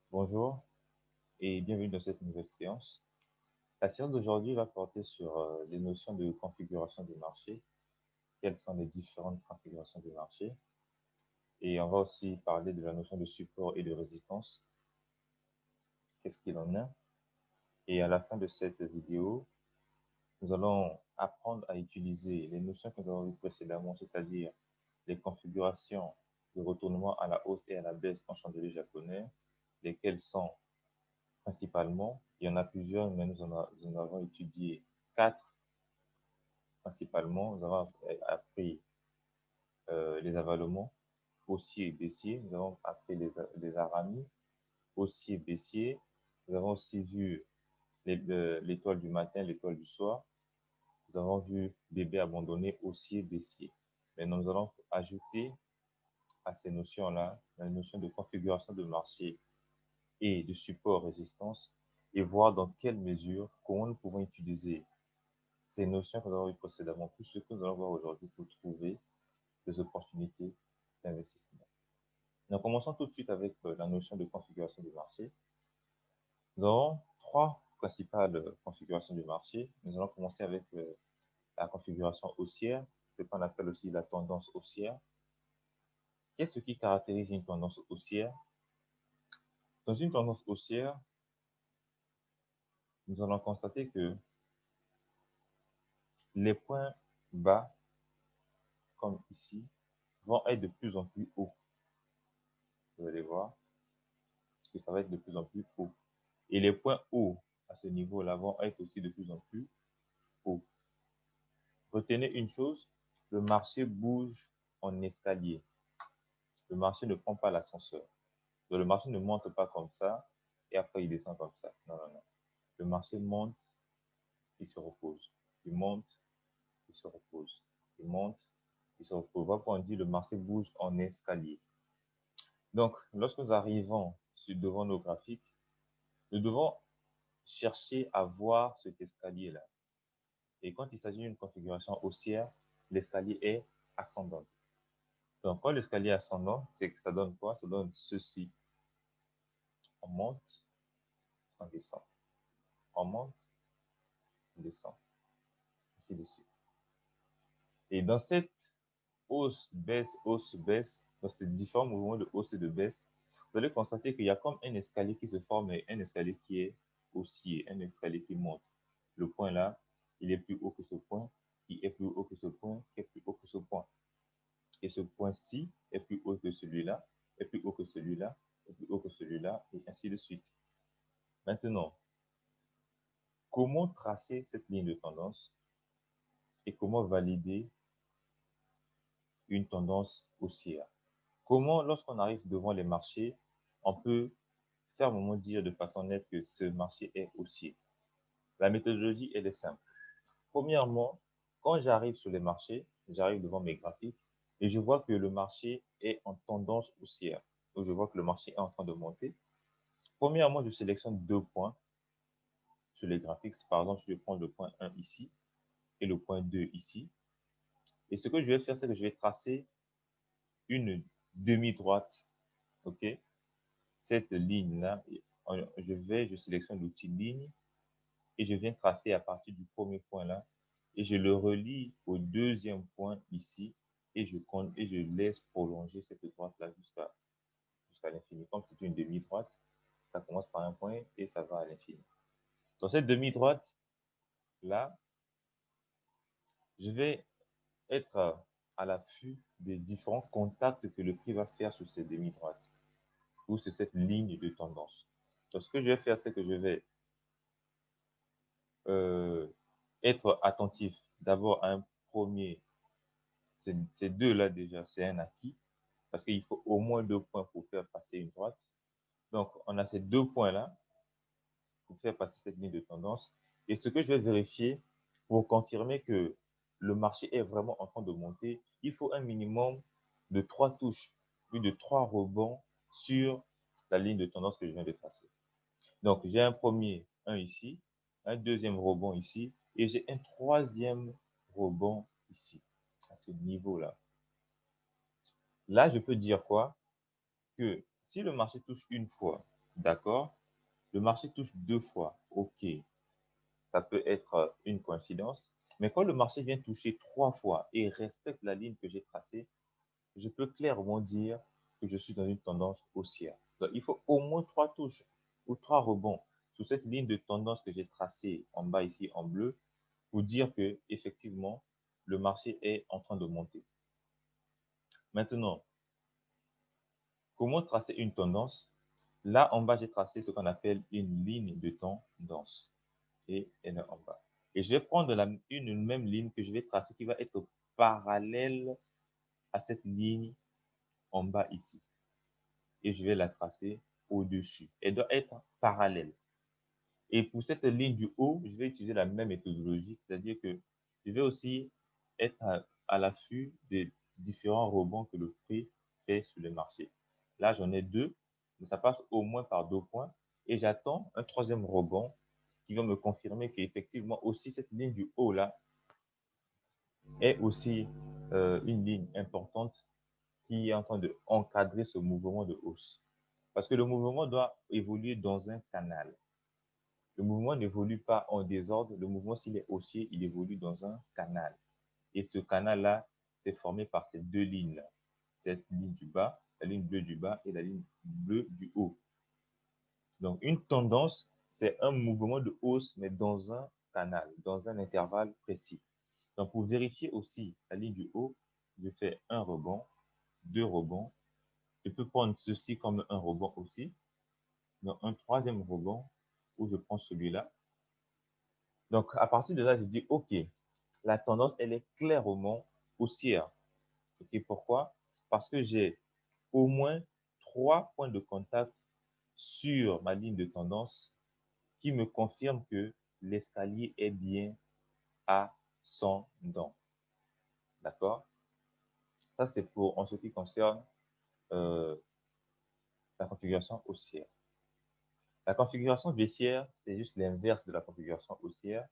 Bonjour et bienvenue dans cette nouvelle séance. La séance d'aujourd'hui va porter sur les notions de configuration du marché, quelles sont les différentes configurations du marché, et on va aussi parler de la notion de support et de résistance, qu'est-ce qu'il en est. Et à la fin de cette vidéo, nous allons apprendre à utiliser les notions que nous avons vues précédemment, c'est-à-dire les configurations de retournement à la hausse et à la baisse en chandelier japonais, lesquelles sont principalement, il y en a plusieurs, mais nous en avons étudié 4 principalement. Nous avons appris les avalements, haussiers et baissiers. Nous avons appris les aramis, haussiers et baissiers. Nous avons aussi vu l'étoile du matin, l'étoile du soir. Nous avons vu bébé abandonné, haussier, baissier. Maintenant, nous allons ajouter à ces notions-là la notion de configuration de marché et de support résistance et voir dans quelle mesure, comment nous pouvons utiliser ces notions que nous avons vues précédemment, tout ce que nous allons voir aujourd'hui pour trouver des opportunités d'investissement. Nous commençons tout de suite avec la notion de configuration du marché. Nous avons trois principales configurations du marché. Nous allons commencer avec la configuration haussière, ce qu'on appelle aussi la tendance haussière. Qu'est-ce qui caractérise une tendance haussière? Dans une tendance haussière, nous allons constater que les points bas, comme ici, vont être de plus en plus hauts. Vous allez voir que ça va être de plus en plus haut. Et les points hauts à ce niveau-là vont être aussi de plus en plus hauts. Retenez une chose, le marché bouge en escalier. Le marché ne prend pas l'ascenseur. Le marché ne monte pas comme ça et après il descend comme ça. Non, non, non. Le marché monte, il se repose. Il monte, il se repose. Il monte, il se repose. Voilà pourquoi on dit le marché bouge en escalier. Donc, lorsque nous arrivons devant nos graphiques, nous devons chercher à voir cet escalier-là. Et quand il s'agit d'une configuration haussière, l'escalier est ascendant. Donc, quand l'escalier est ascendant, c'est que ça donne quoi? Ça donne ceci. On monte, on descend. On monte, on descend. Ainsi de suite. Et dans cette hausse, baisse, dans ces différents mouvements de hausse et de baisse, vous allez constater qu'il y a comme un escalier qui se forme et un escalier qui est haussier, un escalier qui monte. Le point là, il est plus haut que ce point, qui est plus haut que ce point, qui est plus haut que ce point. Et ce point-ci est plus haut que celui-là, est plus haut que celui-là, est plus haut que celui-là, et ainsi de suite. Maintenant, comment tracer cette ligne de tendance et comment valider une tendance haussière? Comment, lorsqu'on arrive devant les marchés, on peut faire moment dire de façon nette que ce marché est haussier? La méthodologie, elle est simple. Premièrement, quand j'arrive sur les marchés, j'arrive devant mes graphiques et je vois que le marché est en tendance haussière. Donc, je vois que le marché est en train de monter. Premièrement, je sélectionne 2 points sur les graphiques. Par exemple, je vais prendre le point 1 ici et le point 2 ici. Et ce que je vais faire, c'est que je vais tracer une demi-droite. OK? Cette ligne-là, je sélectionne l'outil ligne et je viens tracer à partir du premier point là et je le relie au deuxième point ici et je laisse prolonger cette droite là jusqu'à l'infini. Comme c'est une demi-droite, ça commence par un point et ça va à l'infini. Dans cette demi-droite là, je vais être à l'affût des différents contacts que le prix va faire sur ces demi-droites ou sur cette ligne de tendance. Donc, ce que je vais faire, c'est que je vais euh, être attentif d'abord à un premier. Ces deux-là déjà, c'est un acquis parce qu'il faut au moins 2 points pour faire passer une droite. Donc, on a ces 2 points-là pour faire passer cette ligne de tendance. Et ce que je vais vérifier pour confirmer que le marché est vraiment en train de monter, il faut un minimum de 3 touches, puis de 3 rebonds sur la ligne de tendance que je viens de tracer. Donc, j'ai un premier, un ici, un deuxième rebond ici, et j'ai un troisième rebond ici, à ce niveau-là. Là, je peux dire quoi? Que si le marché touche une fois, D'accord? Le marché touche 2 fois. OK, ça peut être une coïncidence. Mais quand le marché vient toucher 3 fois et respecte la ligne que j'ai tracée, je peux clairement dire que je suis dans une tendance haussière. Donc, il faut au moins 3 touches ou 3 rebonds sur cette ligne de tendance que j'ai tracée en bas ici en bleu pour dire que effectivement le marché est en train de monter. Maintenant, comment tracer une tendance? Là, en bas, j'ai tracé ce qu'on appelle une ligne de tendance. Et elle est en bas. Et je vais prendre une même ligne que je vais tracer qui va être parallèle à cette ligne en bas ici. Et je vais la tracer au-dessus. Elle doit être parallèle. Et pour cette ligne du haut, je vais utiliser la même méthodologie, c'est-à-dire que je vais aussi être à l'affût des différents rebonds que le prix fait sur le marché. Là, j'en ai deux, mais ça passe au moins par 2 points. Et j'attends un troisième rebond qui va me confirmer qu'effectivement aussi cette ligne du haut là est aussi une ligne importante qui est en train de encadrer ce mouvement de hausse. Parce que le mouvement doit évoluer dans un canal. Le mouvement n'évolue pas en désordre. Le mouvement, s'il est haussier, il évolue dans un canal. Et ce canal-là, c'est formé par ces deux lignes-là. Cette ligne du bas, la ligne bleue du bas et la ligne bleue du haut. Donc, une tendance, c'est un mouvement de hausse, mais dans un canal, dans un intervalle précis. Donc, pour vérifier aussi la ligne du haut, je fais un rebond, deux rebonds. Je peux prendre ceci comme un rebond aussi. Donc, un troisième rebond où je prends celui-là. Donc, à partir de là, je dis, OK, la tendance, elle est clairement haussière. OK, pourquoi? Parce que j'ai au moins 3 points de contact sur ma ligne de tendance qui me confirment que l'escalier est bien ascendant. D'accord? Ça, c'est pour en ce qui concerne euh, la configuration haussière. La configuration baissière, c'est juste l'inverse de la configuration haussière,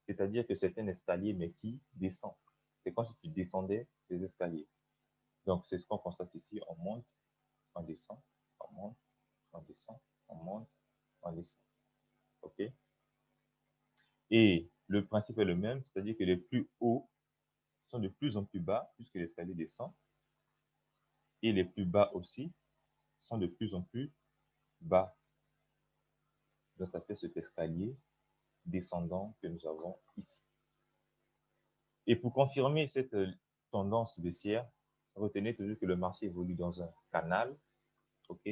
c'est-à-dire que c'est un escalier, mais qui descend. C'est comme si tu descendais les escaliers. Donc, c'est ce qu'on constate ici. On monte, on descend, on monte, on descend, on monte, on descend. OK? Et le principe est le même, c'est-à-dire que les plus hauts sont de plus en plus bas puisque l'escalier descend. Et les plus bas aussi sont de plus en plus bas. Donc, ça fait cet escalier descendant que nous avons ici. Et pour confirmer cette tendance baissière, retenez toujours que le marché évolue dans un canal. OK?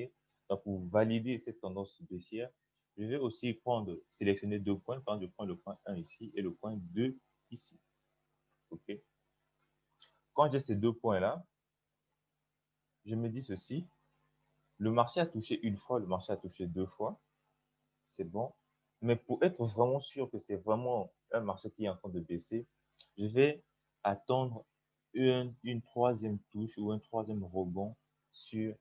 Donc, pour valider cette tendance baissière, je vais aussi sélectionner 2 points. Quand je prends le point 1 ici et le point 2 ici. OK? Quand j'ai ces 2 points-là, je me dis ceci. Le marché a touché une fois, le marché a touché 2 fois. C'est bon. Mais pour être vraiment sûr que c'est vraiment un marché qui est en train de baisser, je vais attendre une troisième touche ou un troisième rebond sur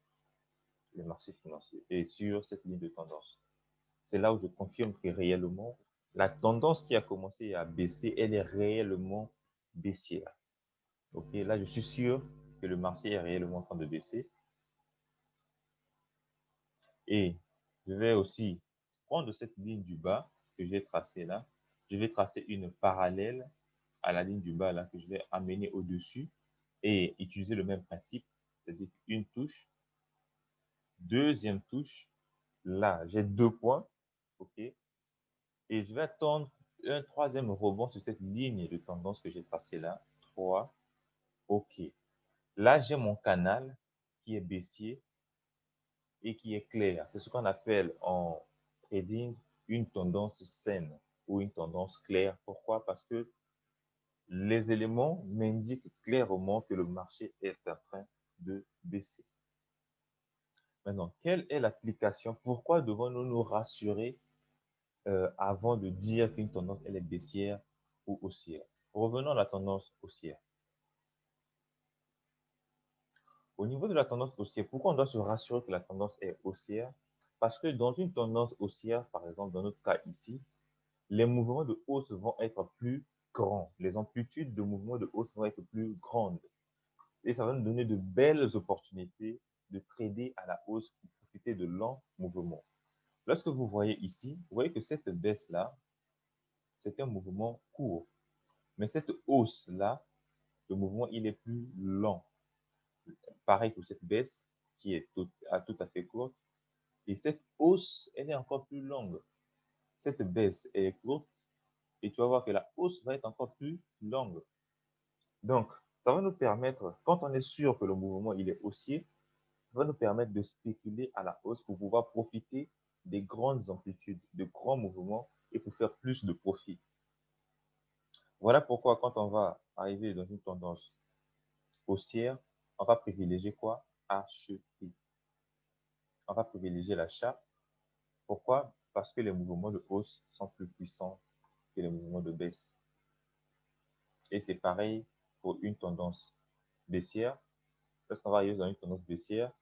les marchés financiers et sur cette ligne de tendance. C'est là où je confirme que réellement, la tendance qui a commencé à baisser, elle est réellement baissière. OK, là, je suis sûr que le marché est réellement en train de baisser. Et je vais aussi prendre cette ligne du bas que j'ai tracée là. Je vais tracer une parallèle à la ligne du bas là que je vais amener au-dessus et utiliser le même principe, c'est-à-dire une touche, deuxième touche. Là, j'ai 2 points. OK. Et je vais attendre un troisième rebond sur cette ligne de tendance que j'ai tracée là. 3. OK. Là, j'ai mon canal qui est baissier et qui est clair. C'est ce qu'on appelle en trading une tendance saine ou une tendance claire. Pourquoi? Parce que les éléments m'indiquent clairement que le marché est en train de baisser. Maintenant, quelle est l'application? Pourquoi devons-nous nous rassurer avant de dire qu'une tendance elle est baissière ou haussière? Revenons à la tendance haussière. Au niveau de la tendance haussière, pourquoi on doit se rassurer que la tendance est haussière? Parce que dans une tendance haussière, par exemple, dans notre cas ici, les mouvements de hausse vont être plus grands. Les amplitudes de mouvements de hausse vont être plus grandes. Et ça va nous donner de belles opportunités de trader à la hausse pour profiter de longs mouvements. Lorsque vous voyez ici, vous voyez que cette baisse-là, c'est un mouvement court. Mais cette hausse-là, le mouvement, il est plus lent. Pareil pour cette baisse qui est tout à fait courte. Et cette hausse, elle est encore plus longue. Cette baisse est courte et tu vas voir que la hausse va être encore plus longue. Donc, ça va nous permettre, quand on est sûr que le mouvement il est haussier, ça va nous permettre de spéculer à la hausse pour pouvoir profiter des grandes amplitudes, de grands mouvements et pour faire plus de profit. Voilà pourquoi quand on va arriver dans une tendance haussière, on va privilégier quoi? Acheter. On va privilégier l'achat. Pourquoi? Parce que les mouvements de hausse sont plus puissants que les mouvements de baisse. Et c'est pareil pour une tendance baissière. Lorsqu'on va arriver dans une tendance baissière,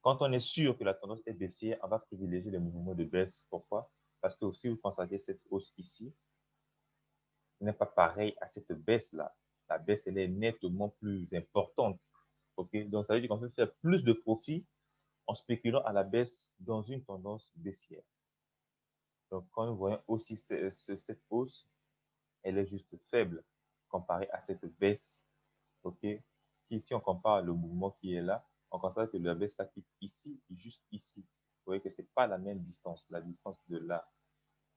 quand on est sûr que la tendance est baissière, on va privilégier les mouvements de baisse. Pourquoi? Parce que si vous constatez cette hausse ici, n'est pas pareil à cette baisse-là. La baisse, elle est nettement plus importante. Okay? Donc, ça veut dire qu'on peut faire plus de profit en spéculant à la baisse dans une tendance baissière. Donc, quand nous voyons aussi cette hausse, elle est juste faible comparée à cette baisse. Okay? Si on compare le mouvement qui est là, on constate que la baisse là quitte ici, juste ici. Vous voyez que ce n'est pas la même distance. La distance de là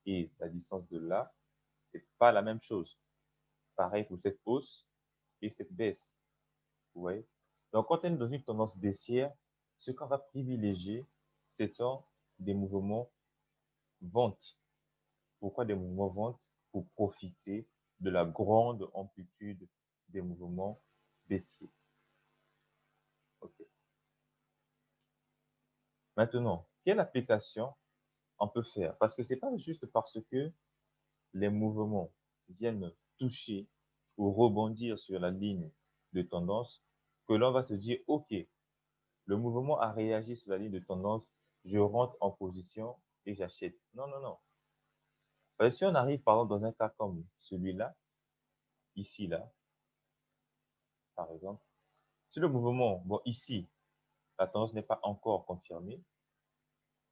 et la distance de là, ce n'est pas la même chose. Pareil pour cette hausse et cette baisse. Vous voyez? Donc, quand on est dans une tendance baissière, ce qu'on va privilégier, ce sont des mouvements vente. Pourquoi des mouvements vente? Pour profiter de la grande amplitude des mouvements baissiers. Okay. Maintenant, quelle application on peut faire? Parce que ce n'est pas juste parce que les mouvements viennent toucher ou rebondir sur la ligne de tendance que l'on va se dire, OK, le mouvement a réagi sur la ligne de tendance, je rentre en position et j'achète. Non, non, non. Parce que si on arrive, par exemple, dans un cas comme celui-là, ici, là, par exemple, si le mouvement, bon, ici, la tendance n'est pas encore confirmée,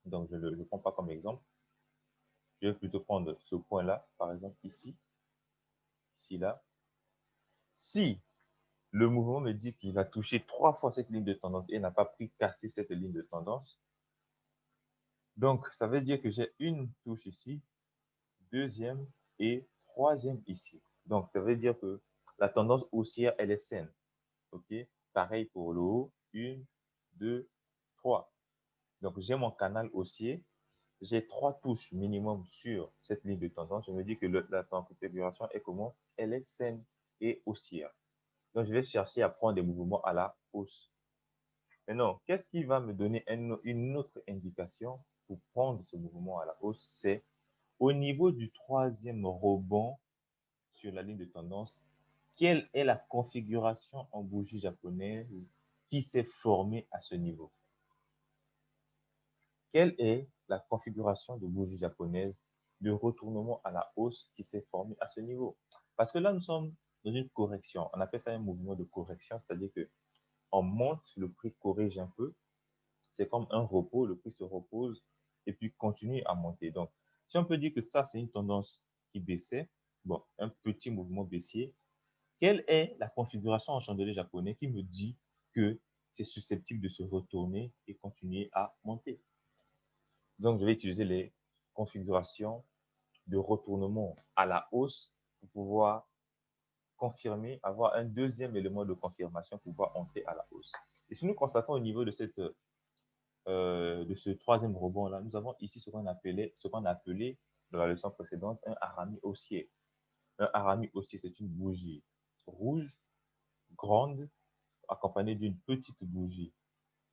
donc je ne le prends pas comme exemple, je vais plutôt prendre ce point-là, par exemple, ici, ici, là. Si le mouvement me dit qu'il a touché 3 fois cette ligne de tendance et n'a pas pris casser cette ligne de tendance, donc ça veut dire que j'ai une touche ici, deuxième et troisième ici. Donc, ça veut dire que la tendance haussière, elle est saine. OK? Pareil pour le haut. 1, 2, 3. Donc, j'ai mon canal haussier. J'ai 3 touches minimum sur cette ligne de tendance. Je me dis que la configuration est comment? Elle est saine et haussière. Donc, je vais chercher à prendre des mouvements à la hausse. Maintenant, qu'est-ce qui va me donner une autre indication pour prendre ce mouvement à la hausse? C'est au niveau du troisième rebond sur la ligne de tendance, quelle est la configuration en bougie japonaise qui s'est formée à ce niveau? Quelle est la configuration de bougie japonaise de retournement à la hausse qui s'est formée à ce niveau? Parce que là, nous sommes dans une correction. On appelle ça un mouvement de correction, c'est-à-dire que on monte, le prix corrige un peu. C'est comme un repos, le prix se repose et puis continue à monter. Donc, si on peut dire que ça, c'est une tendance qui baissait, bon, un petit mouvement baissier, quelle est la configuration en chandelier japonais qui me dit que c'est susceptible de se retourner et continuer à monter? Donc, je vais utiliser les configurations de retournement à la hausse pour pouvoir confirmer, avoir un deuxième élément de confirmation pour pouvoir entrer à la hausse. Et si nous constatons au niveau de ce troisième rebond-là, nous avons ici ce qu'on a appelé dans la leçon précédente un harami haussier. Un harami haussier, c'est une bougie rouge, grande, accompagnée d'une petite bougie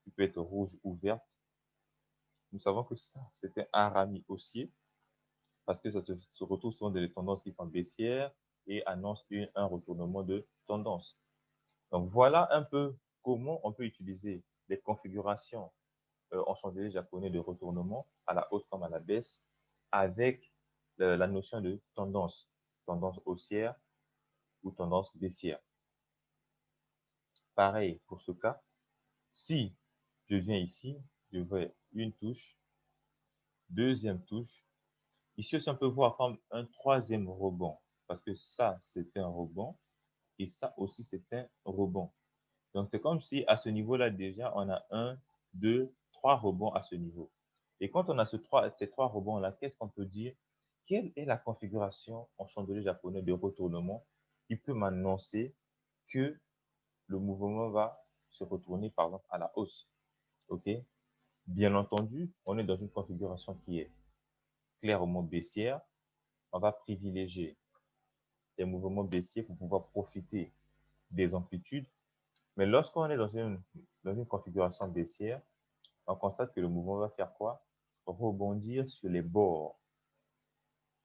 qui peut être rouge ou verte. Nous savons que ça, c'était un harami haussier parce que ça se retrouve souvent dans les tendances qui sont baissières et annonce un retournement de tendance. Donc voilà un peu comment on peut utiliser les configurations en chandelier japonais de retournement à la hausse comme à la baisse avec la notion de tendance, tendance haussière ou tendance baissière. Pareil pour ce cas, si je viens ici, je vais une touche, deuxième touche. Ici aussi, on peut voir comme un troisième rebond, parce que ça, c'est un rebond, et ça aussi, c'est un rebond. Donc, c'est comme si à ce niveau-là, déjà, on a un, deux, trois rebonds à ce niveau. Et quand on a ces trois rebonds-là, qu'est-ce qu'on peut dire? Quelle est la configuration en chandelier japonais de retournement qui peut m'annoncer que le mouvement va se retourner, par exemple, à la hausse? OK? Bien entendu, on est dans une configuration qui est clairement baissière. On va privilégier les mouvements baissiers pour pouvoir profiter des amplitudes. Mais lorsqu'on est dans une configuration baissière, on constate que le mouvement va faire quoi? Rebondir sur les bords.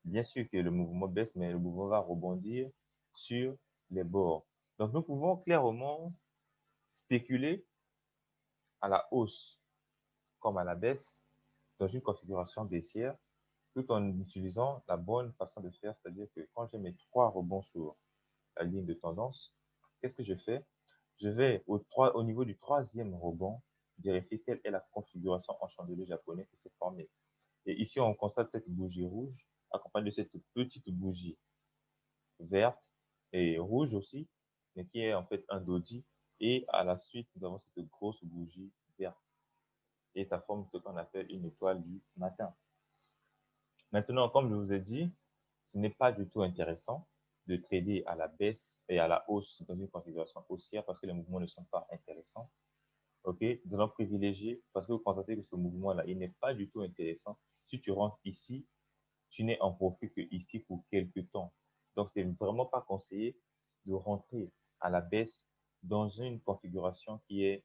Bien sûr que le mouvement baisse, mais le mouvement va rebondir sur les bords. Donc, nous pouvons clairement spéculer à la hausse comme à la baisse dans une configuration baissière, tout en utilisant la bonne façon de faire, c'est-à-dire que quand j'ai mes trois rebonds sur la ligne de tendance, qu'est-ce que je fais? Je vais au niveau du troisième rebond, vérifier quelle est la configuration en chandelier japonais qui s'est formée. Et ici, on constate cette bougie rouge accompagnée de cette petite bougie verte et rouge aussi, mais qui est en fait un doji. Et à la suite, nous avons cette grosse bougie verte. Et ça forme ce qu'on appelle une étoile du matin. Maintenant, comme je vous ai dit, ce n'est pas du tout intéressant de trader à la baisse et à la hausse dans une configuration haussière parce que les mouvements ne sont pas intéressants. OK? Nous allons privilégier, parce que vous constatez que ce mouvement-là, il n'est pas du tout intéressant. Si tu rentres ici, tu n'es en profit que ici pour quelques temps. Donc, c'est vraiment pas conseillé de rentrer à la baisse dans une configuration qui est,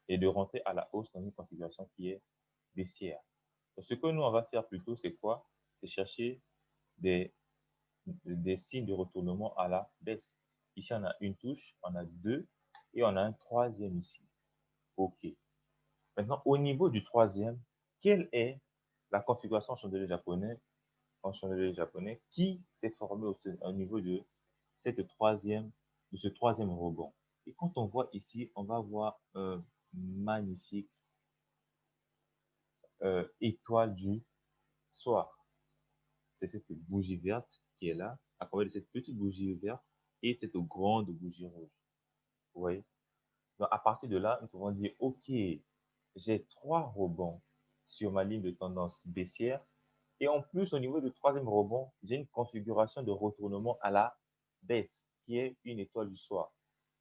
et de rentrer à la hausse dans une configuration qui est baissière. Donc, ce que nous, on va faire plutôt, c'est quoi? C'est chercher des, des signes de retournement à la baisse. Ici, on a une touche, on a deux, et on a un troisième ici. OK. Maintenant, au niveau du troisième, quelle est la configuration chandelier japonais, en chandelier japonais qui s'est formée au niveau de ce troisième rebond? Et quand on voit ici, on va voir un magnifique étoile du soir. C'est cette bougie verte qui est là, accompagnée de cette petite bougie verte et cette grande bougie rouge. Vous voyez? Donc, à partir de là, nous pouvons dire, OK, j'ai trois rebonds sur ma ligne de tendance baissière. Et en plus, au niveau du troisième rebond, j'ai une configuration de retournement à la baisse, qui est une étoile du soir.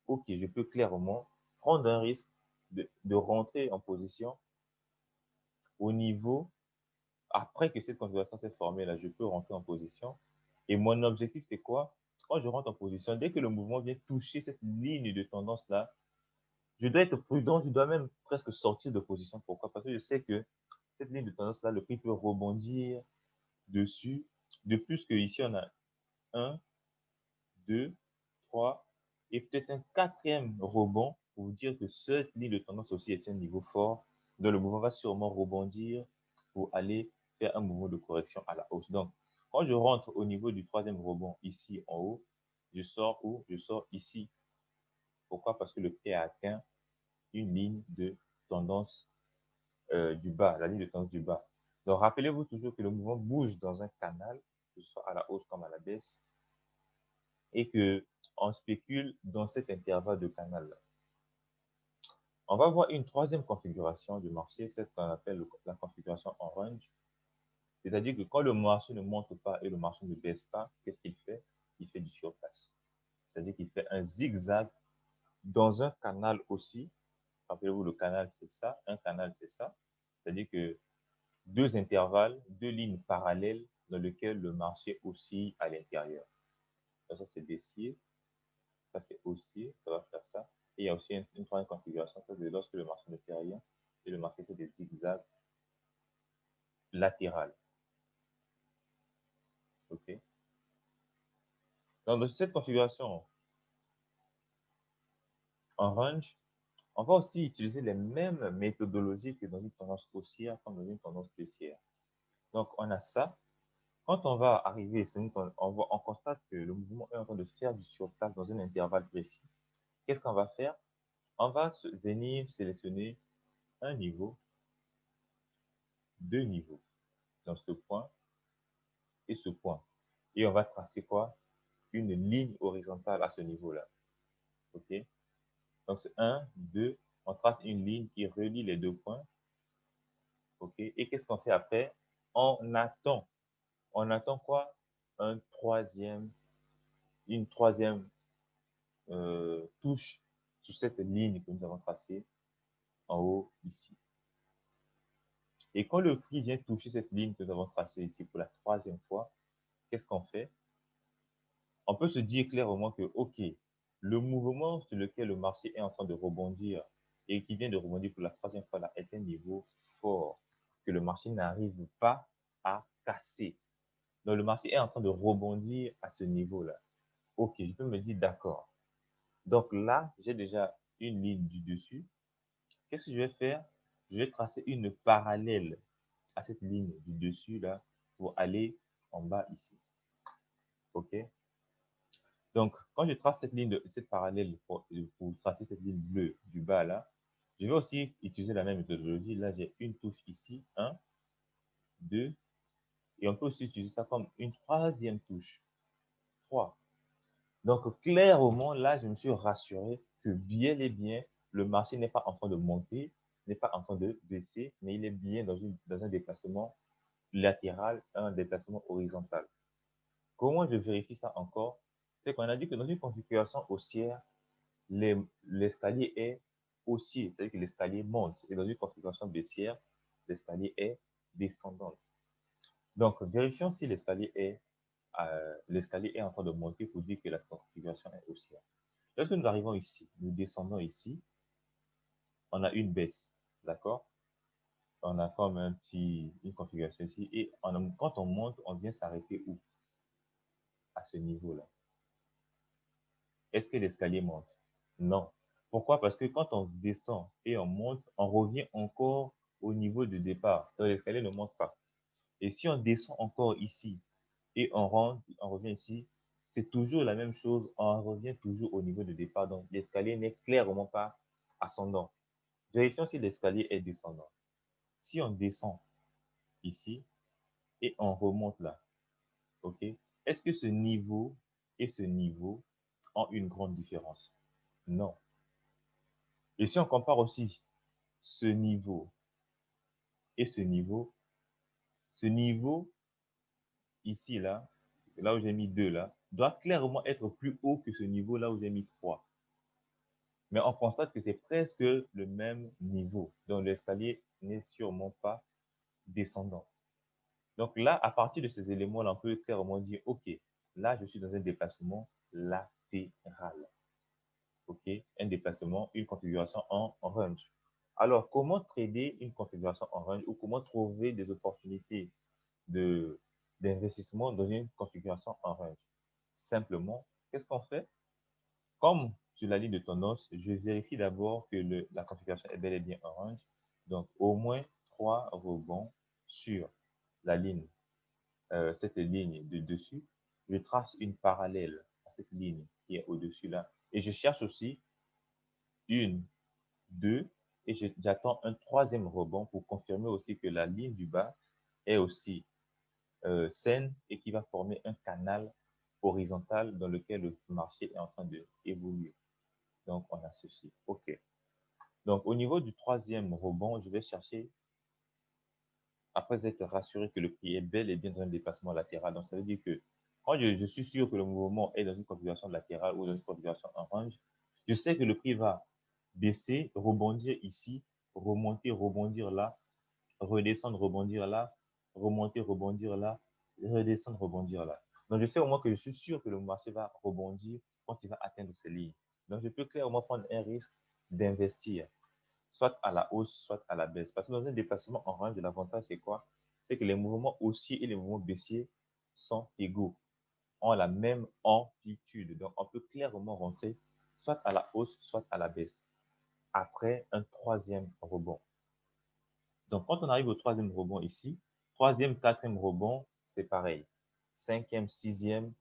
OK, je peux clairement prendre un risque de rentrer en position au niveau, après que cette configuration s'est formée, là, je peux rentrer en position. Et mon objectif, c'est quoi? Quand je rentre en position, dès que le mouvement vient toucher cette ligne de tendance-là, je dois être prudent, je dois même presque sortir de position. Pourquoi? Parce que je sais que cette ligne de tendance-là, le prix peut rebondir dessus. De plus que ici, on a un, deux, trois, et peut-être un quatrième rebond pour vous dire que cette ligne de tendance aussi est un niveau fort, dont le mouvement va sûrement rebondir pour aller faire un mouvement de correction à la hausse. Donc, quand je rentre au niveau du troisième rebond ici en haut, je sors où? Je sors ici. Pourquoi? Parce que le prix a atteint une ligne de tendance du bas, la ligne de tendance du bas. Donc, rappelez-vous toujours que le mouvement bouge dans un canal, que ce soit à la hausse comme à la baisse, et que on spécule dans cet intervalle de canal. On va voir une troisième configuration du marché, c'est ce qu'on appelle la configuration orange. C'est-à-dire que quand le marché ne monte pas et le marché ne baisse pas, qu'est-ce qu'il fait? Il fait du surplace. C'est-à-dire qu'il fait un zigzag dans un canal aussi. Rappelez-vous, le canal, c'est ça. Un canal, c'est ça. C'est-à-dire que deux intervalles, deux lignes parallèles dans lesquelles le marché oscille à l'intérieur. Ça, c'est baissier. Ça, c'est haussier. Ça va faire ça. Et il y a aussi une troisième configuration. Ça, c'est lorsque le marché ne fait rien et le marché fait des zigzags latérales. OK? Donc, dans cette configuration en range, on va aussi utiliser les mêmes méthodologies que dans une tendance haussière comme dans une tendance baissière. Donc, on a ça. Quand on va arriver, on constate que le mouvement est en train de faire du surplace dans un intervalle précis. Qu'est-ce qu'on va faire? On va venir sélectionner un niveau, deux niveaux. dans ce point et ce point. Et on va tracer quoi? Une ligne horizontale à ce niveau-là. OK? Donc, c'est 1, 2, on trace une ligne qui relie les deux points. OK? Et qu'est-ce qu'on fait après? On attend. On attend quoi? Une troisième touche sur cette ligne que nous avons tracée en haut ici. Et quand le prix vient toucher cette ligne que nous avons tracée ici pour la troisième fois, qu'est-ce qu'on fait? On peut se dire clairement que, OK, le mouvement sur lequel le marché est en train de rebondir et qui vient de rebondir pour la troisième fois là est un niveau fort que le marché n'arrive pas à casser. Donc, le marché est en train de rebondir à ce niveau-là. OK, je peux me dire d'accord. Donc là, j'ai déjà une ligne du dessus. Qu'est-ce que je vais faire? Je vais tracer une parallèle à cette ligne du dessus là pour aller en bas ici. OK? Donc, quand je trace cette parallèle pour tracer cette ligne bleue du bas là, je vais aussi utiliser la même méthodologie. Là, j'ai une touche ici, 1, 2, et on peut aussi utiliser ça comme une troisième touche, 3. Donc, clairement, là, je me suis rassuré que bien et bien, le marché n'est pas en train de monter, n'est pas en train de baisser, mais il est bien dans un déplacement latéral, un déplacement horizontal. Comment je vérifie ça encore? C'est qu'on a dit que dans une configuration haussière, l'escalier est haussier, c'est-à-dire que l'escalier monte. Et dans une configuration baissière, l'escalier est descendant. Donc, vérifions si l'escalier est en train de monter pour dire que la configuration est haussière. Lorsque nous arrivons ici, nous descendons ici, on a une baisse, d'accord? On a comme une configuration ici, et quand on monte, on vient s'arrêter où? À ce niveau-là. Est-ce que l'escalier monte? Non. Pourquoi? Parce que quand on descend et on monte, on revient encore au niveau de départ. Donc l'escalier ne monte pas. Et si on descend encore ici et on rentre, on revient ici, c'est toujours la même chose, on revient toujours au niveau de départ. Donc l'escalier n'est clairement pas ascendant. Vérifions si l'escalier est descendant. Si on descend ici et on remonte là, ok? Est-ce que ce niveau et ce niveau ont une grande différence? Non. Et si on compare aussi ce niveau et ce niveau ici, là où j'ai mis 2 là, doit clairement être plus haut que ce niveau là où j'ai mis 3. Mais on constate que c'est presque le même niveau. Donc l'escalier n'est sûrement pas descendant. Donc là, à partir de ces éléments-là, on peut clairement dire, OK, là, je suis dans un déplacement latéral. OK, un déplacement, une configuration en range. Alors, comment trader une configuration en range ou comment trouver des opportunités d'investissement dans une configuration en range? Simplement, qu'est-ce qu'on fait? Comme sur la ligne de tendance, je vérifie d'abord que la configuration est bel et bien en range. Donc, au moins 3 rebonds sur la ligne, cette ligne de dessus. Je trace une parallèle à cette ligne qui est au-dessus là. Et je cherche aussi une, deux, et j'attends un troisième rebond pour confirmer aussi que la ligne du bas est aussi saine et qui va former un canal horizontal dans lequel le marché est en train d'évoluer. Donc, on a ceci. OK. Donc, au niveau du troisième rebond, je vais chercher, après être rassuré que le prix est bel et bien dans un déplacement latéral. Donc, ça veut dire que quand je suis sûr que le mouvement est dans une configuration latérale ou dans une configuration en range, je sais que le prix va baisser, rebondir ici, remonter, rebondir là, redescendre, rebondir là, remonter, rebondir là, redescendre, rebondir là. Donc, je sais au moins que je suis sûr que le marché va rebondir quand il va atteindre ces lignes. Donc, je peux clairement prendre un risque d'investir, soit à la hausse, soit à la baisse. Parce que dans un déplacement en range, l'avantage, c'est quoi? C'est que les mouvements haussiers et les mouvements baissiers sont égaux, ont la même amplitude. Donc, on peut clairement rentrer soit à la hausse, soit à la baisse, après un troisième rebond. Donc, quand on arrive au troisième rebond ici, troisième, quatrième rebond, c'est pareil. Cinquième, sixième,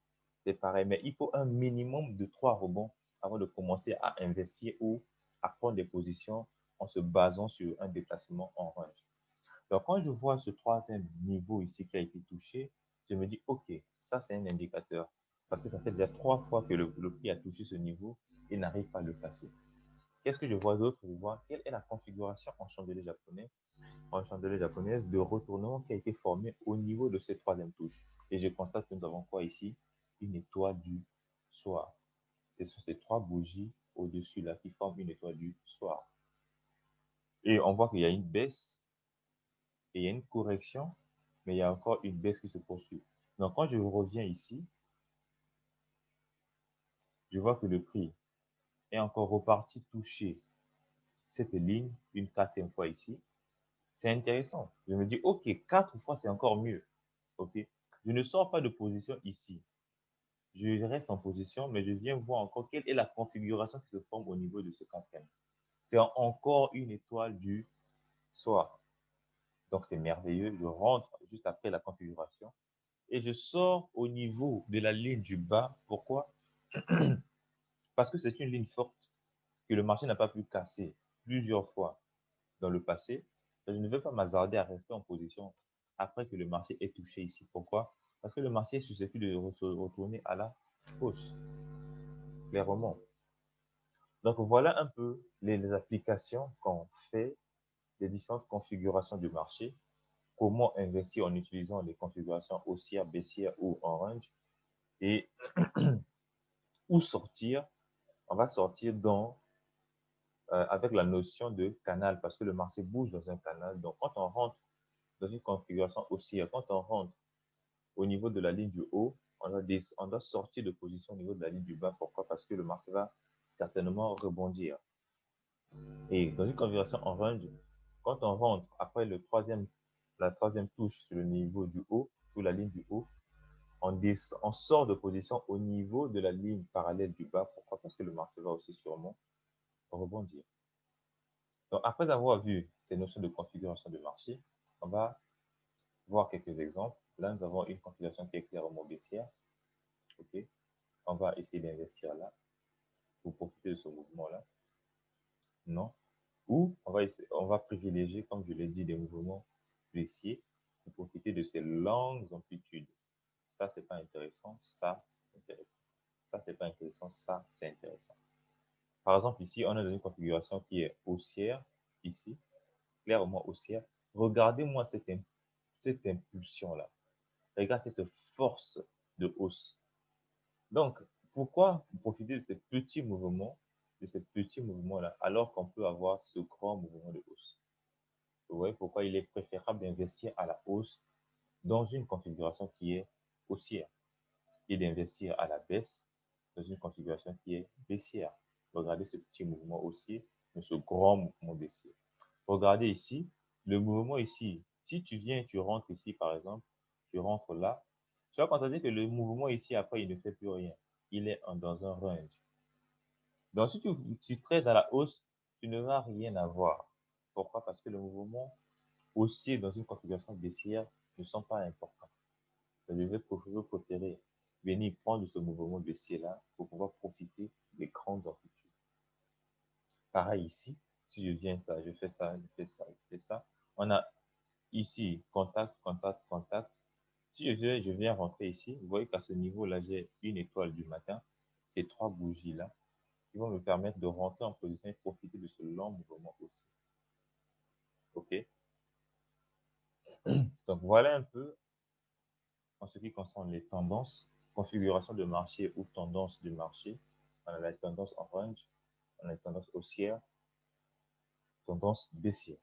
c'est pareil. Mais il faut un minimum de 3 rebonds avant de commencer à investir ou à prendre des positions en se basant sur un déplacement en range. Donc, quand je vois ce troisième niveau ici qui a été touché, je me dis, OK, ça, c'est un indicateur. Parce que ça fait déjà 3 fois que le prix a touché ce niveau et n'arrive pas à le casser. Qu'est-ce que je vois d'autre? Je vois quelle est la configuration en chandelier japonaise de retournement qui a été formée au niveau de cette troisième touche. Et je constate que nous avons quoi ici? Une étoile du soir. Ce sont ces 3 bougies au-dessus là qui forment une étoile du soir. Et on voit qu'il y a une baisse et il y a une correction, mais il y a encore une baisse qui se poursuit. Donc, quand je reviens ici, je vois que le prix est encore reparti toucher cette ligne une 4e fois ici. C'est intéressant. Je me dis, OK, 4 fois, c'est encore mieux. OK. Je ne sors pas de position ici. Je reste en position, mais je viens voir encore quelle est la configuration qui se forme au niveau de ce 4e. C'est encore une étoile du soir. Donc, c'est merveilleux. Je rentre juste après la configuration et je sors au niveau de la ligne du bas. Pourquoi? Parce que c'est une ligne forte que le marché n'a pas pu casser plusieurs fois dans le passé. Je ne vais pas m'hasarder à rester en position après que le marché ait touché ici. Pourquoi? Parce que le marché est susceptible de se retourner à la hausse, clairement. Donc voilà un peu les applications qu'on fait des différentes configurations du marché, comment investir en utilisant les configurations haussières, baissières ou en range, et où sortir. On va sortir avec la notion de canal, parce que le marché bouge dans un canal. Donc, quand on rentre dans une configuration haussière, quand on rentre au niveau de la ligne du haut, on doit sortir de position au niveau de la ligne du bas. Pourquoi? Parce que le marché va certainement rebondir. Et dans une configuration en range, quand on rentre après la troisième touche sur le niveau du haut, ou la ligne du haut, on sort de position au niveau de la ligne parallèle du bas. Pourquoi? Parce que le marché va aussi sûrement rebondir. Donc, après avoir vu ces notions de configuration de marché, on va voir quelques exemples. Là, nous avons une configuration qui est clairement baissière. OK? On va essayer d'investir là pour profiter de ce mouvement-là. Non. Ou on va privilégier, comme je l'ai dit, des mouvements baissiers pour profiter de ces longues amplitudes. Ça, c'est pas intéressant. Ça, c'est intéressant. Ça, c'est pas intéressant. Ça, c'est intéressant. Par exemple, ici, on a une configuration qui est haussière, ici, clairement haussière. Regardez-moi cette impulsion-là. Regarde cette force de hausse. Donc, pourquoi profiter de ces petits mouvements-là, alors qu'on peut avoir ce grand mouvement de hausse? Vous voyez pourquoi il est préférable d'investir à la hausse dans une configuration qui est haussière et d'investir à la baisse dans une configuration qui est baissière. Regardez ce petit mouvement haussier, mais ce grand mouvement baissier. Regardez ici, le mouvement ici. Si tu viens, tu rentres ici, par exemple, tu rentres là, tu vas constater que le mouvement ici, après, il ne fait plus rien. Il est dans un range. Donc, si tu traites dans la hausse, tu ne vas rien avoir. Pourquoi? Parce que le mouvement haussier dans une configuration baissière ne sont pas importants. Je vais préférer venir prendre ce mouvement baissier-là pour pouvoir profiter des grandes amplitudes. Pareil ici, si je viens ça, je fais ça, je fais ça, je fais ça. On a ici contact, contact, contact. Si je viens rentrer ici, vous voyez qu'à ce niveau-là, j'ai une étoile du matin, ces 3 bougies-là, qui vont me permettre de rentrer en position et profiter de ce long mouvement aussi. OK? Donc voilà un peu en ce qui concerne les tendances, configuration de marché ou tendance du marché. On a la tendance en range, on a la tendance haussière, tendance baissière.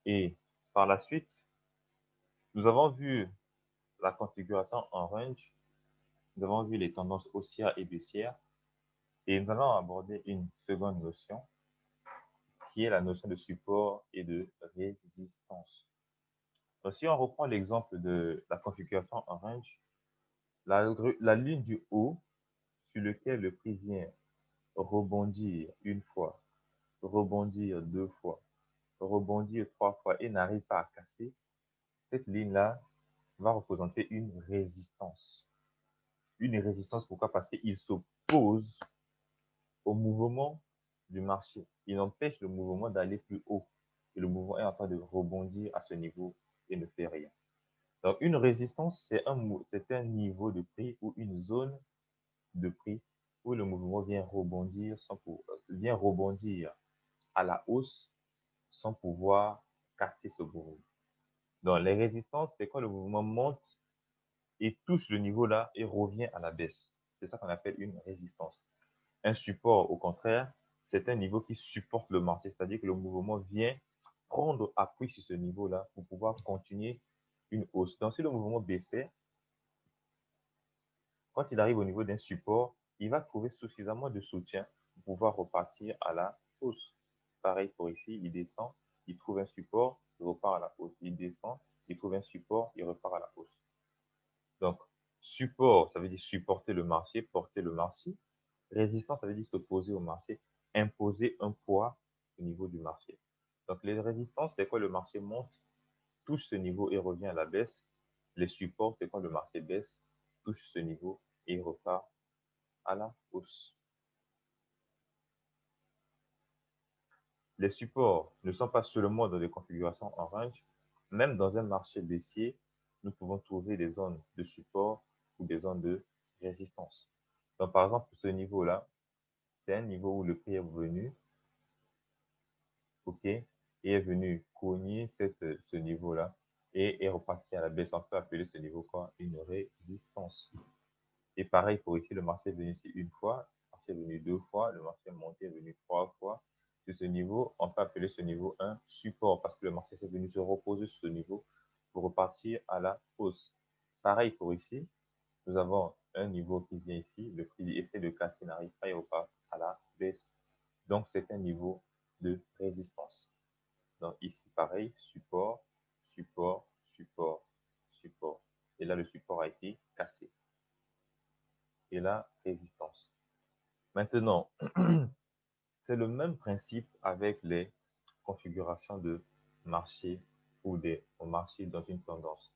Et par la suite, nous avons vu la configuration en range, nous avons vu les tendances haussières et baissières, et nous allons aborder une seconde notion, qui est la notion de support et de résistance. Donc, si on reprend l'exemple de la configuration en range, la ligne du haut sur lequel le prix vient rebondir une fois, rebondir 2 fois, rebondir 3 fois et n'arrive pas à casser, cette ligne-là va représenter une résistance. Une résistance, pourquoi? Parce qu'il s'oppose au mouvement du marché, il empêche le mouvement d'aller plus haut. Et le mouvement est en train de rebondir à ce niveau et ne fait rien. Donc, une résistance, c'est un niveau de prix ou une zone de prix où le mouvement vient rebondir à la hausse sans pouvoir casser ce mouvement. Donc, les résistances, c'est quand le mouvement monte et touche le niveau là et revient à la baisse. C'est ça qu'on appelle une résistance. Un support, au contraire, c'est un niveau qui supporte le marché, c'est-à-dire que le mouvement vient prendre appui sur ce niveau-là pour pouvoir continuer une hausse. Donc, si le mouvement baissait, quand il arrive au niveau d'un support, il va trouver suffisamment de soutien pour pouvoir repartir à la hausse. Pareil pour ici, il descend, il trouve un support, il repart à la hausse. Il descend, il trouve un support, il repart à la hausse. Donc, support, ça veut dire supporter le marché, porter le marché. Résistance, ça veut dire s'opposer au marché, imposer un poids au niveau du marché. Donc, les résistances, c'est quand le marché monte, touche ce niveau et revient à la baisse. Les supports, c'est quand le marché baisse, touche ce niveau et repart à la hausse. Les supports ne sont pas seulement dans des configurations en range. Même dans un marché baissier, nous pouvons trouver des zones de support ou des zones de résistance. Donc, par exemple, ce niveau-là, c'est un niveau où le prix est venu, OK, et est venu cogner ce niveau-là et est reparti à la baisse. On peut appeler ce niveau quoi? Une résistance. Et pareil pour ici, le marché est venu ici une fois, le marché est venu deux fois, le marché est monté, est venu trois fois. Sur ce niveau, on peut appeler ce niveau un support parce que le marché est venu se reposer sur ce niveau pour repartir à la hausse. Pareil pour ici, nous avons un niveau qui vient ici, le prix essaie de casser, n'arrive pas et repart à la baisse. Donc, c'est un niveau de résistance. Donc, ici, pareil, support, support, support, support. Et là, le support a été cassé. Et la résistance. Maintenant, c'est le même principe avec les configurations de marché ou des marchés dans une tendance.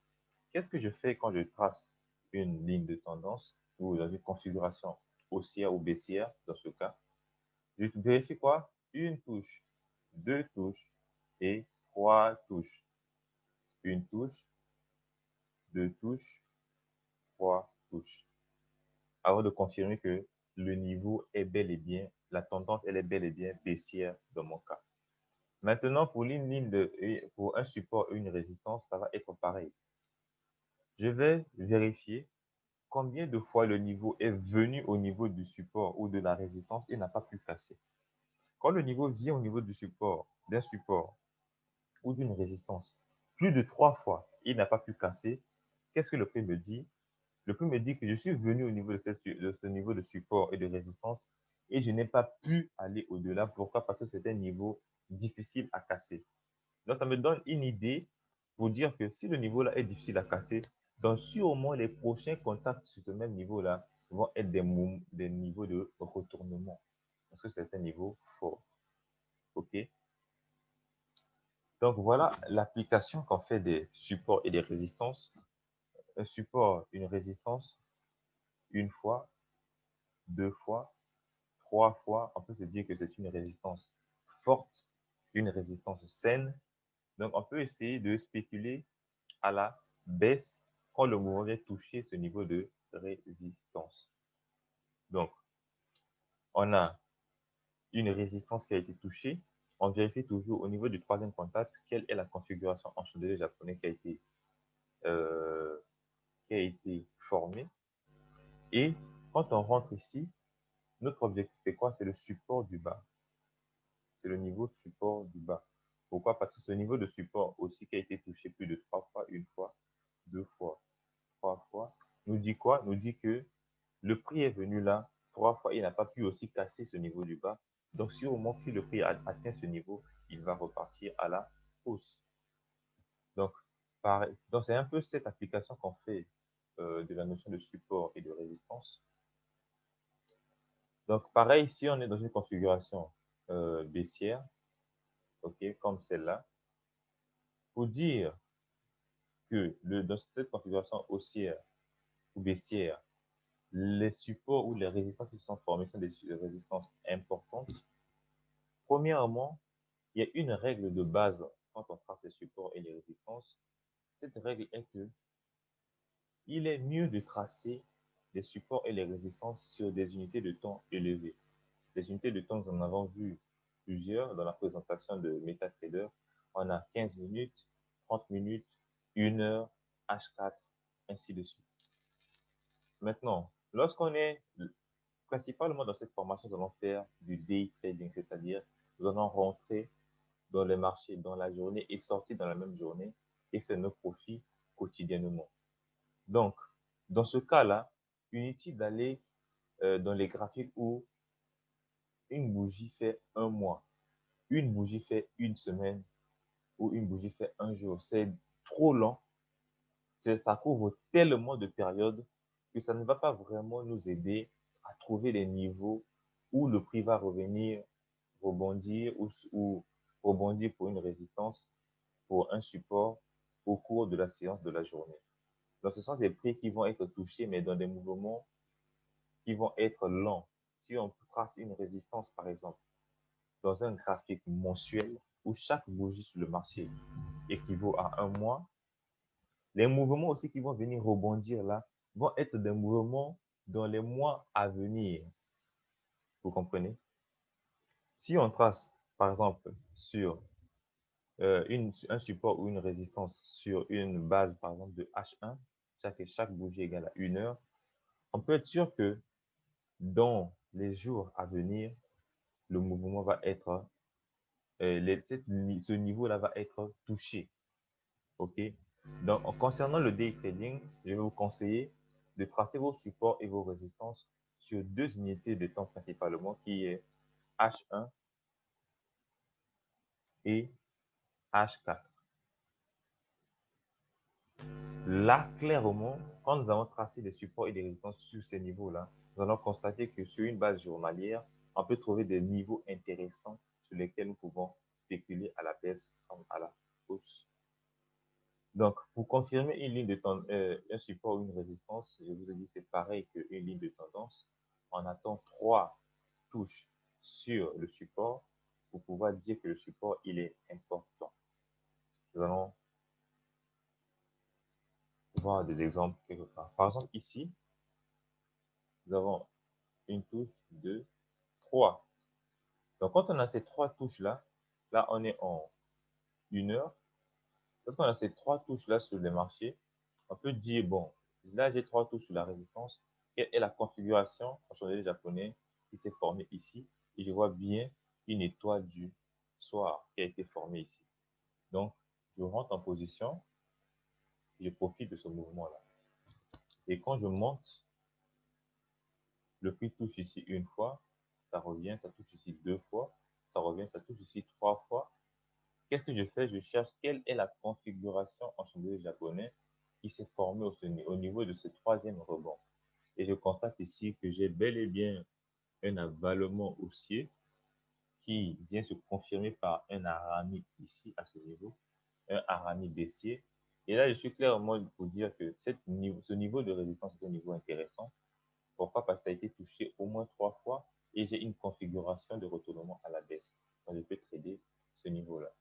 Qu'est-ce que je fais quand je trace une ligne de tendance ou dans une configuration haussière ou baissière, dans ce cas? Je vérifie quoi? Une touche, deux touches et trois touches. Une touche, deux touches, trois touches. Avant de confirmer que le niveau est bel et bien, la tendance, elle est bel et bien baissière dans mon cas. Maintenant, pour un support et une résistance, ça va être pareil. Je vais vérifier combien de fois le niveau est venu au niveau du support ou de la résistance et n'a pas pu casser. Quand le niveau vient au niveau du support, d'un support ou d'une résistance, plus de trois fois, il n'a pas pu casser, qu'est-ce que le prix me dit? Le prix me dit que je suis venu au niveau de ce niveau de support et de résistance et je n'ai pas pu aller au-delà. Pourquoi? Parce que c'est un niveau difficile à casser. Donc, ça me donne une idée pour dire que si le niveau-là est difficile à casser, donc sûrement les prochains contacts sur ce même niveau-là vont être des niveaux de retournement. Parce que c'est un niveau fort. OK? Donc, voilà l'application qu'on fait des supports et des résistances. Un support, une résistance, une fois, deux fois, trois fois, on peut se dire que c'est une résistance forte, une résistance saine. Donc, on peut essayer de spéculer à la baisse quand le mouvement vient toucher ce niveau de résistance. Donc, on a une résistance qui a été touchée. On vérifie toujours au niveau du troisième contact quelle est la configuration en chandelier japonais qui a été formée. Et quand on rentre ici, notre objectif, c'est quoi? C'est le support du bas. C'est le niveau support du bas. Pourquoi? Parce que ce niveau de support aussi qui a été touché plus de trois fois, une fois, deux fois, trois fois, nous dit quoi? Nous dit que le prix est venu là trois fois, il n'a pas pu aussi casser ce niveau du bas. Donc, si au moment que le prix atteint ce niveau, il va repartir à la hausse. Donc, donc c'est un peu cette application qu'on fait de la notion de support et de résistance. Donc, pareil, si on est dans une configuration baissière, ok, comme celle-là, pour dire que dans cette configuration haussière ou baissière, les supports ou les résistances qui sont formées sont des résistances importantes, Premièrement, il y a une règle de base quand on trace les supports et les résistances. Cette règle est que il est mieux de tracer les supports et les résistances sur des unités de temps élevées. Les unités de temps, nous en avons vu plusieurs dans la présentation de MetaTrader. On a 15 minutes, 30 minutes, 1 heure, H4, ainsi de suite. Maintenant, lorsqu'on est principalement dans cette formation, nous allons faire du day trading, c'est-à-dire nous allons rentrer dans les marchés dans la journée et sortir dans la même journée et faire nos profits quotidiennement. Donc, dans ce cas-là, inutile d'aller dans les graphiques où une bougie fait un mois, une bougie fait une semaine ou une bougie fait un jour. C'est trop lent. Ça couvre tellement de périodes que ça ne va pas vraiment nous aider à trouver les niveaux où le prix va revenir, rebondir ou rebondir pour une résistance, pour un support au cours de la séance de la journée. Donc, ce sont des prix qui vont être touchés, mais dans des mouvements qui vont être lents. Si on trace une résistance, par exemple, dans un graphique mensuel où chaque bougie sur le marché équivaut à un mois, les mouvements aussi qui vont venir rebondir là vont être des mouvements dans les mois à venir. Vous comprenez? Si on trace, par exemple, sur un support ou une résistance sur une base, par exemple, de H1, chaque bougie égale à 1 heure, on peut être sûr que dans les jours à venir, le mouvement va être, ce niveau-là va être touché. OK? Donc, concernant le day trading, je vais vous conseiller de tracer vos supports et vos résistances sur deux unités de temps principalement, qui est H1 et H4. Là, clairement, quand nous avons tracé des supports et des résistances sur ces niveaux-là, nous allons constater que sur une base journalière, on peut trouver des niveaux intéressants sur lesquels nous pouvons spéculer à la baisse comme à la hausse. Donc, pour confirmer une ligne de un support ou une résistance, je vous ai dit c'est pareil qu'une ligne de tendance. On attend 3 touches sur le support pour pouvoir dire que le support il est important. Nous allons voir des exemples quelque part. Par exemple, ici, nous avons une touche, 2, 3. Donc, quand on a ces 3 touches-là, là, on est en 1 heure. Quand on a ces 3 touches-là sur les marchés, on peut dire, bon, là, j'ai 3 touches sur la résistance. Quelle est la configuration en chandelier japonais qui s'est formée ici? Et je vois bien une étoile du soir qui a été formée ici. Donc, je rentre en position, je profite de ce mouvement-là. Et quand je monte, le prix touche ici une fois, ça revient, ça touche ici 2 fois, ça revient, ça touche ici 3 fois. Qu'est-ce que je fais? Je cherche quelle est la configuration en chandelier japonais qui s'est formée au niveau de ce troisième rebond. Et je constate ici que j'ai bel et bien un avalement haussier qui vient se confirmer par un harami ici à ce niveau, un harami baissier. Et là, je suis clairement pour dire que ce niveau de résistance est un niveau intéressant. Pourquoi? Parce que ça a été touché au moins 3 fois et j'ai une configuration de retournement à la baisse. Donc, je peux trader ce niveau-là.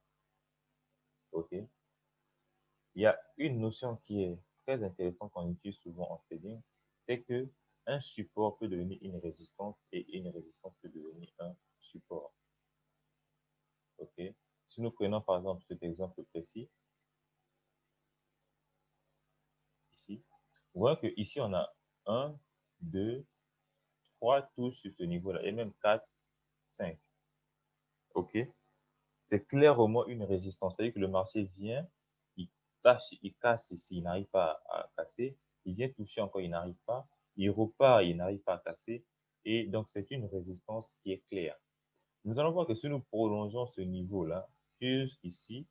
OK? Il y a une notion qui est très intéressante qu'on utilise souvent en trading, c'est que un support peut devenir une résistance et une résistance peut devenir un support. OK? Si nous prenons par exemple cet exemple précis, ici, vous voyez qu'ici on a 1, 2, 3 touches sur ce niveau-là et même 4, 5. OK? C'est clairement une résistance. C'est-à-dire que le marché vient, il casse ici, il n'arrive pas à casser, il vient toucher encore, il n'arrive pas, il repart, il n'arrive pas à casser, et donc c'est une résistance qui est claire. Nous allons voir que si nous prolongeons ce niveau-là jusqu'ici,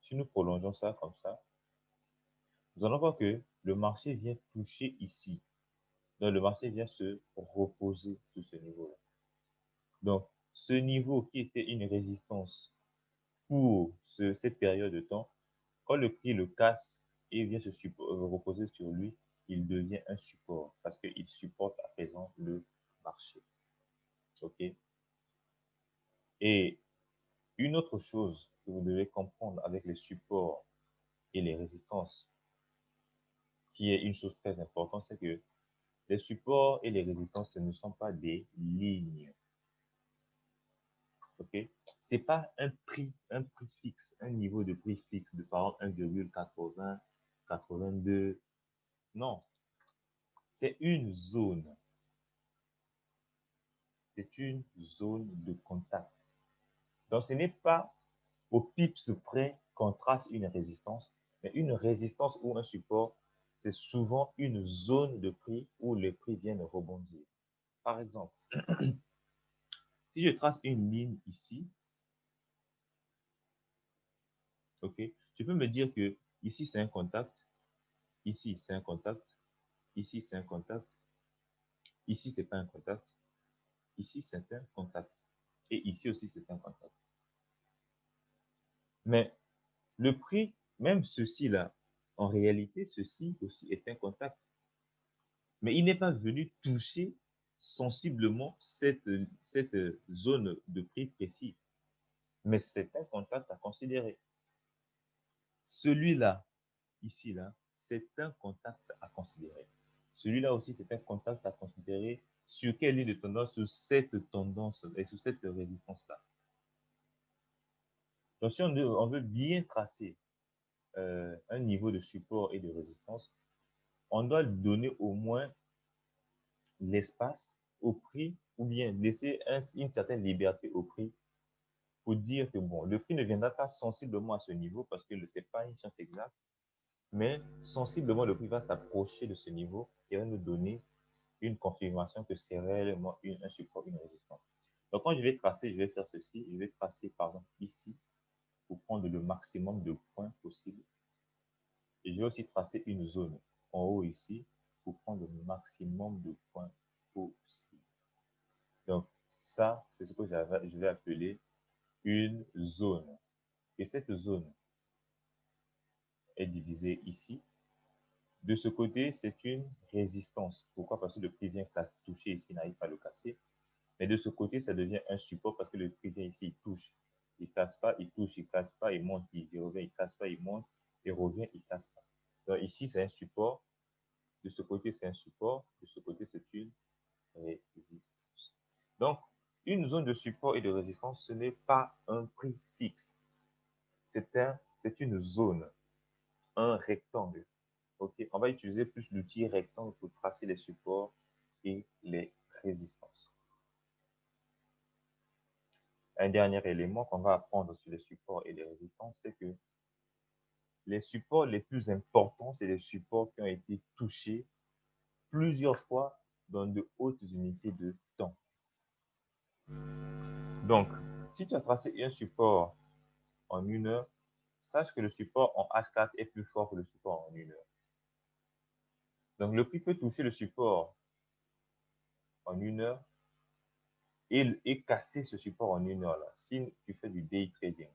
si nous prolongeons ça comme ça, nous allons voir que le marché vient toucher ici. Donc le marché vient se reposer sur ce niveau-là. Donc ce niveau qui était une résistance pour cette période de temps, quand le prix le casse et vient se reposer sur lui, il devient un support parce qu'il supporte à présent le marché. OK? Et une autre chose que vous devez comprendre avec les supports et les résistances, qui est une chose très importante, c'est que les supports et les résistances, ce ne sont pas des lignes. OK? Ce n'est pas un prix fixe, un niveau de prix fixe de par exemple 1,80, 82. Non, c'est une zone. C'est une zone de contact. Donc, ce n'est pas au pips près qu'on trace une résistance, mais une résistance ou un support, c'est souvent une zone de prix où les prix viennent rebondir. Par exemple, si je trace une ligne ici, ok, je peux me dire que ici c'est un contact, ici c'est un contact, ici c'est un contact, ici c'est pas un contact, ici c'est un contact, et ici aussi c'est un contact. Mais le prix, même ceci-là, en réalité, ceci aussi est un contact. Mais il n'est pas venu toucher sensiblement cette zone de prix précis. Mais c'est un contact à considérer. Celui-là, ici, là, c'est un contact à considérer. Celui-là aussi, c'est un contact à considérer sur quelle ligne de tendance, sur cette tendance et sur cette résistance-là. Donc, si on veut bien tracer un niveau de support et de résistance, on doit donner au moins l'espace au prix ou bien laisser une certaine liberté au prix pour dire que bon, le prix ne viendra pas sensiblement à ce niveau parce que ce n'est pas une science exacte, mais sensiblement le prix va s'approcher de ce niveau et va nous donner une confirmation que c'est réellement un support, une résistance. Donc quand je vais tracer, je vais faire ceci, je vais tracer par exemple ici pour prendre le maximum de points possible. Et je vais aussi tracer une zone en haut ici pour prendre le maximum de points possible. Donc ça, c'est ce que je vais appeler une zone. Et cette zone est divisée ici. De ce côté, c'est une résistance. Pourquoi? Parce que le prix vient toucher ici, il n'arrive pas à le casser. Mais de ce côté, ça devient un support parce que le prix vient ici, il touche. Il ne casse pas, il touche, il ne casse pas, il monte, il revient, il ne casse pas, il monte, il revient, il ne casse pas. Donc ici, c'est un support. De ce côté, c'est un support. De ce côté, c'est une résistance. Donc, une zone de support et de résistance, ce n'est pas un prix fixe. C'est une zone, un rectangle. Okay. On va utiliser plus l'outil rectangle pour tracer les supports et les résistances. Un dernier élément qu'on va apprendre sur les supports et les résistances, c'est que les supports les plus importants, c'est les supports qui ont été touchés plusieurs fois dans de hautes unités de temps. Donc, si tu as tracé un support en 1 heure, sache que le support en H4 est plus fort que le support en 1 heure. Donc, le prix peut toucher le support en 1 heure et casser ce support en 1 heure là, si tu fais du day trading.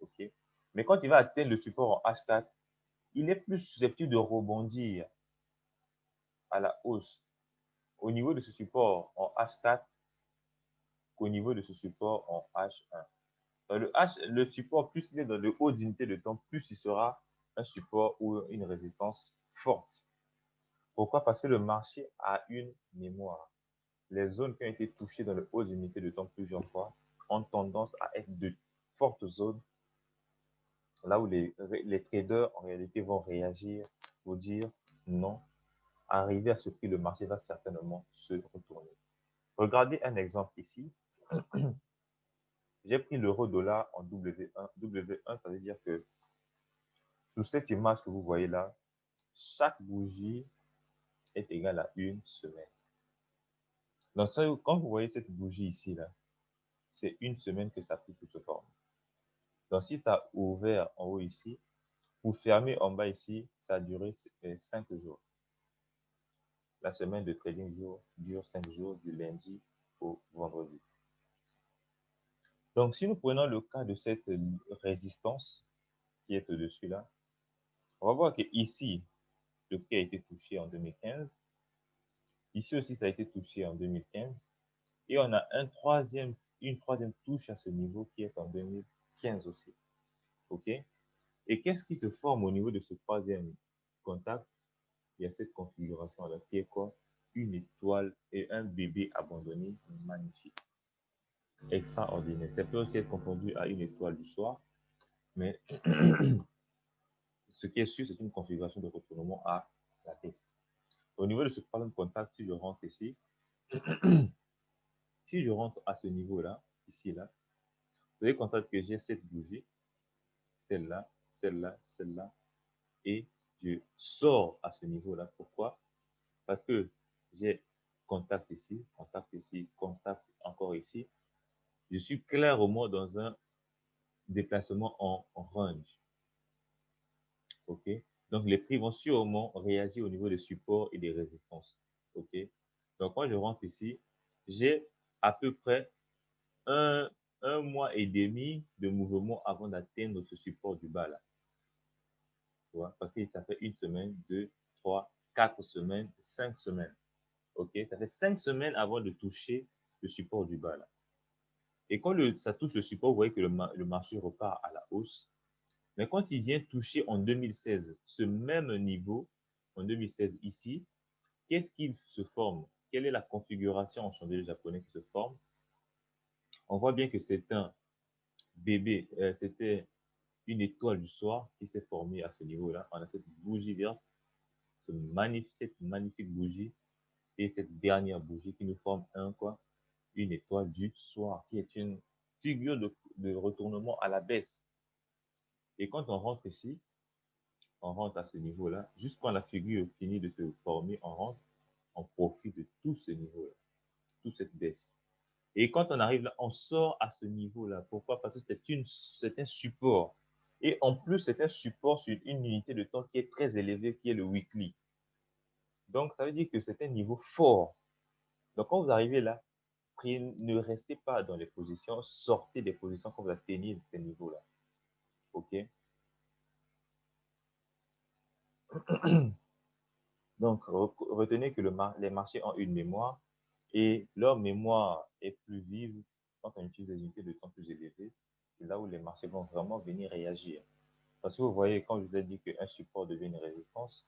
Okay? Mais quand il va atteindre le support en H4, il est plus susceptible de rebondir à la hausse au niveau de ce support en H4 qu'au niveau de ce support en H1. Le support, plus il est dans le haut d'unité de temps, plus il sera un support ou une résistance forte. Pourquoi? Parce que le marché a une mémoire. Les zones qui ont été touchées dans le haut d'unité de temps plusieurs fois ont tendance à être de fortes zones, là où les traders en réalité vont réagir pour dire non, arrivé à ce prix, le marché va certainement se retourner. Regardez un exemple ici. J'ai pris l'euro-dollar en W1. W1, ça veut dire que sous cette image que vous voyez là, chaque bougie est égale à une semaine. Donc, quand vous voyez cette bougie ici, là, c'est une semaine que ça peut se former. Donc, si ça a ouvert en haut ici, pour fermer en bas ici, ça a duré 5 jours. La semaine de trading dure 5 jours, du lundi au vendredi. Donc, si nous prenons le cas de cette résistance qui est au-dessus là, on va voir que ici, le prix a été touché en 2015. Ici aussi, ça a été touché en 2015. Et on a une troisième touche à ce niveau qui est en 2015 aussi. OK? Et qu'est-ce qui se forme au niveau de ce troisième contact? Il y a cette configuration-là qui est quoi? Une étoile et un bébé abandonné magnifique. Extraordinaire. Ça peut aussi être confondu à une étoile du soir, mais ce qui est sûr, c'est une configuration de retournement à la baisse. Au niveau de ce troisième contact, si je rentre ici, si je rentre à ce niveau-là, ici, là, vous allez constater que j'ai cette bougie, celle-là, celle-là, celle-là, et je sors à ce niveau-là. Pourquoi? Parce que j'ai contact ici, contact encore ici. Je suis clairement dans un déplacement en range. OK? Donc, les prix vont sûrement réagir au niveau des supports et des résistances. OK? Donc, quand je rentre ici, j'ai à peu près un mois et demi de mouvement avant d'atteindre ce support du bas là. Tu vois? Parce que ça fait une semaine, 2, 3, 4 semaines, 5 semaines. OK? Ça fait 5 semaines avant de toucher le support du bas là. Et quand ça touche le support, vous voyez que le marché repart à la hausse. Mais quand il vient toucher en 2016 ce même niveau, en 2016 ici, qu'est-ce qu'il se forme? Quelle est la configuration en chandelier japonais qui se forme? On voit bien que c'est un bébé, c'était une étoile du soir qui s'est formée à ce niveau-là. On a cette bougie verte, cette magnifique bougie et cette dernière bougie qui nous forme quoi? Une étoile du soir qui est une figure de retournement à la baisse. Et quand on rentre ici, on rentre à ce niveau-là, juste quand la figure finit de se former, on rentre, on profite de tout ce niveau-là, toute cette baisse. Et quand on arrive là, on sort à ce niveau-là. Pourquoi? Parce que c'est un support. Et en plus, c'est un support sur une unité de temps qui est très élevée, qui est le weekly. Donc, ça veut dire que c'est un niveau fort. Donc, quand vous arrivez là, ne restez pas dans les positions, sortez des positions quand vous atteignez ces niveaux-là. OK? Donc, retenez que les marchés ont une mémoire et leur mémoire est plus vive quand on utilise des unités de temps plus élevées. C'est là où les marchés vont vraiment venir réagir. Parce que vous voyez, quand je vous ai dit qu'un support devient une résistance,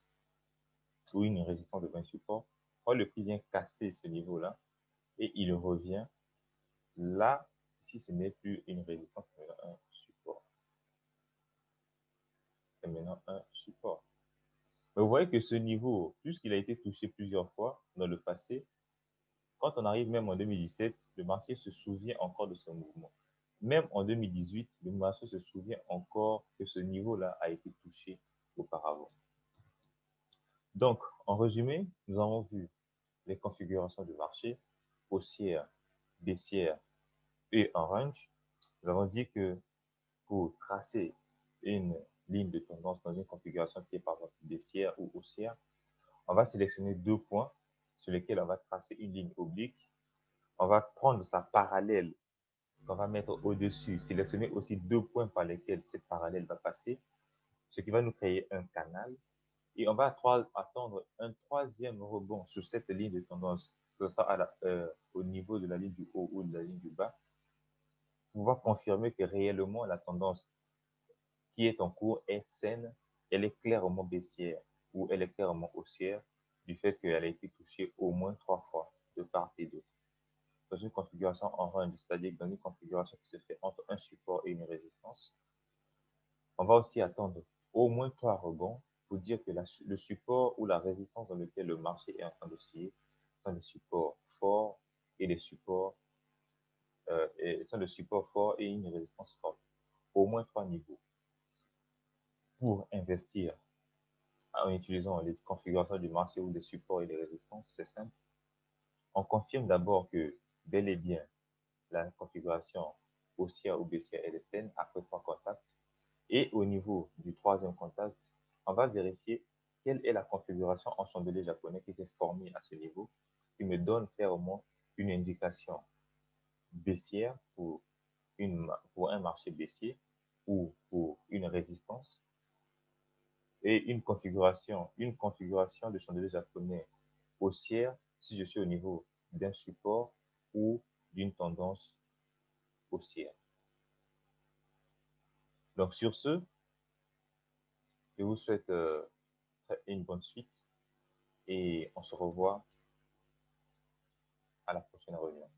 ou une résistance devient un support, quand le prix vient casser ce niveau-là et il revient, là, ici, ce n'est plus une résistance, c'est maintenant un support. C'est maintenant un support. Mais vous voyez que ce niveau, puisqu'il a été touché plusieurs fois dans le passé, quand on arrive même en 2017, le marché se souvient encore de ce mouvement. Même en 2018, le marché se souvient encore que ce niveau-là a été touché auparavant. Donc, en résumé, nous avons vu les configurations du marché, haussière, baissière et en range. Nous avons dit que pour tracer une ligne de tendance dans une configuration qui est par exemple baissière ou haussière, on va sélectionner deux points sur lesquels on va tracer une ligne oblique. On va prendre sa parallèle qu'on va mettre au-dessus, sélectionner aussi deux points par lesquels cette parallèle va passer, ce qui va nous créer un canal. Et on va attendre un troisième rebond sur cette ligne de tendance, que ce soit au niveau de la ligne du haut ou de la ligne du bas, pour pouvoir confirmer que réellement la tendance qui est en cours est saine, elle est clairement baissière ou elle est clairement haussière du fait qu'elle a été touchée au moins 3 fois de part et d'autre. Dans une configuration en range, c'est-à-dire dans une configuration qui se fait entre un support et une résistance, on va aussi attendre au moins 3 rebonds pour dire que le support ou la résistance dans lequel le marché est en train d'osciller sont des supports forts et des supports forts et une résistance forte. Au moins 3 niveaux. Pour investir en utilisant les configurations du marché ou des supports et des résistances, c'est simple. On confirme d'abord que bel et bien la configuration haussière ou baissière est saine après 3 contacts. Et au niveau du troisième contact, on va vérifier quelle est la configuration en chandelier japonais qui s'est formée à ce niveau, qui me donne clairement une indication baissière pour un marché baissier ou pour une résistance, et une configuration de chandelier japonais haussière si je suis au niveau d'un support ou d'une tendance haussière. Donc, sur ce, je vous souhaite une bonne suite et on se revoit à la prochaine réunion.